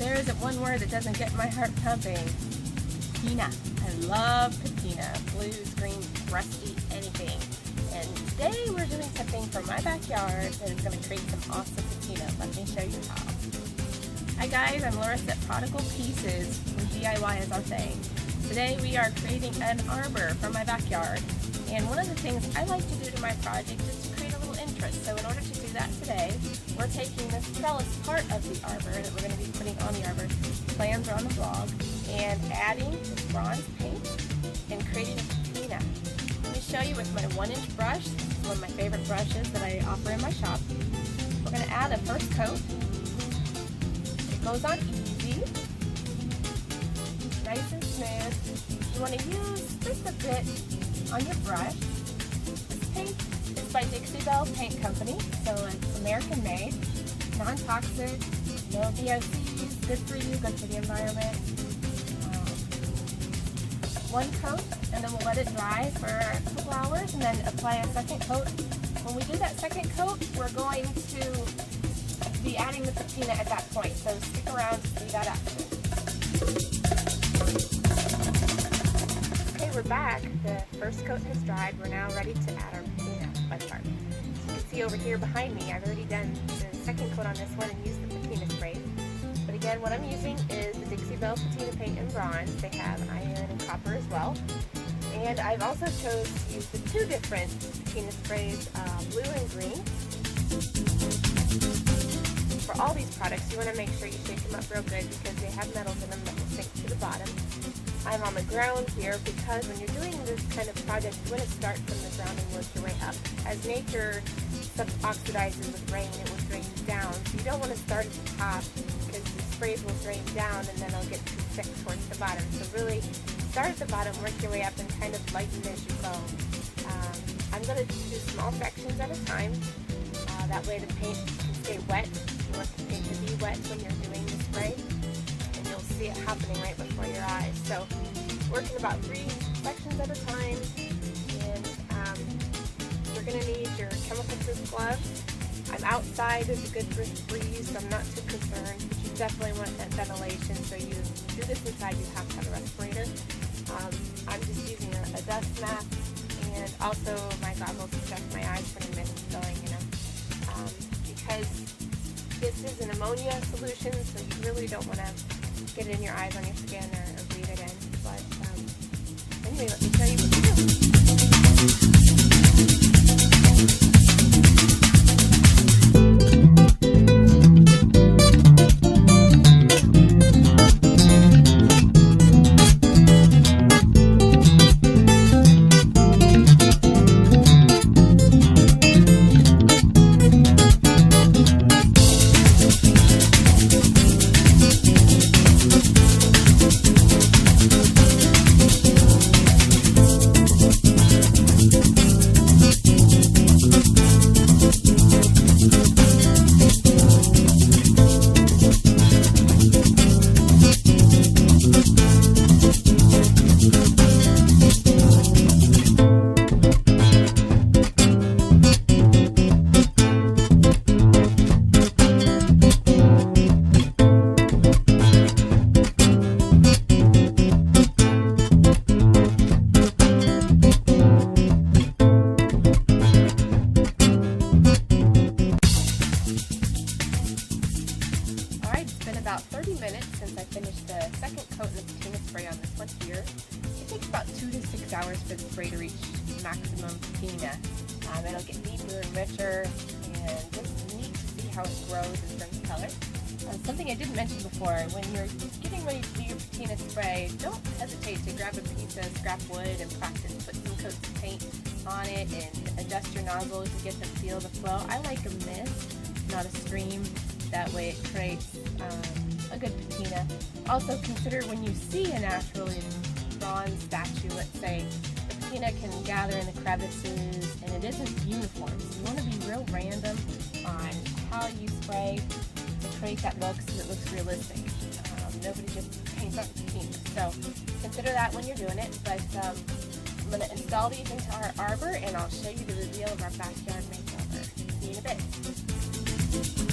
There isn't one word that doesn't get my heart pumping. Patina. I love patina. Blues, greens, rusty, anything. And today we're doing something from my backyard that is going to create some awesome patina. Let me show you how. Hi guys, I'm Larissa at Prodigal Pieces from DIY as our thing. Today we are creating an arbor from my backyard. And one of the things I like to do to my project is to create a little interest. So in order to do that today, we're taking this trellis part of the arbor that we're going to be putting on the arbor, plans are on the blog, and adding this bronze paint and creating a patina. Let me show you with my 1-inch brush. This is one of my favorite brushes that I offer in my shop. We're going to add a first coat. It goes on easy, nice and smooth. You want to use just a bit on your brush. This paint is by Dixie Belle Paint Company, so it's American made, non-toxic, no VOCs, good for you, good for the environment. One coat, and then we'll let it dry for a couple hours, and then apply a second coat. When we do that second coat, we're going to be adding the patina at that point, so stick around to see that action. Okay, we're back. The first coat has dried. We're now ready to add our patina bud part. So you can see over here behind me, I've already done the second coat on this one and used the patina spray. But again, what I'm using is the Dixie Belle Patina Paint in bronze. They have iron and copper as well. And I've also chose to use the two different patina sprays, blue and green. For all these products, you want to make sure you shake them up real good because they have metals in them that will sink to the bottom. I'm on the ground here because when you're doing this kind of project, you want to start from the ground and work your way up. As nature oxidizes with rain, it will drain down. So you don't want to start at the top because the sprays will drain down and then it'll get too thick towards the bottom. So really start at the bottom, work your way up, and kind of lighten as you go. I'm going to do small sections at a time. That way the paint can stay wet. You want the paint to be wet when you're doing the spray. You'll see it happening right before your eyes. So working about 3 sections at a time, and you're going to need your chemical-proof gloves. I'm outside, there's a good brisk breeze, so I'm not too concerned, but you definitely want that ventilation, so you do this inside, you have to have a respirator. I'm just using a dust mask, and also my goggles to protect my eyes from the mist going, because this is an ammonia solution, so you really don't want to get it in your eyes, on your skin, or breathe it in. But anyway, let me show you what to do. About 30 minutes since I finished the second coat of the patina spray on this one here. It takes about 2 to 6 hours for the spray to reach maximum patina. It'll get deeper and richer, and just neat to see how it grows and turns color. Something I didn't mention before, when you're getting ready to do your patina spray, don't hesitate to grab a piece of scrap wood and practice. Put some coats of paint on it and adjust your nozzle to get the feel, the flow. I like a mist, not a stream. That way it creates a good patina. Also consider when you see a naturally bronze statue, let's say, the patina can gather in the crevices and it isn't uniform. So you want to be real random on how you spray to create that look so it looks realistic. Nobody just paints on patina. So consider that when you're doing it. But I'm going to install these into our arbor and I'll show you the reveal of our backyard makeover. See you in a bit.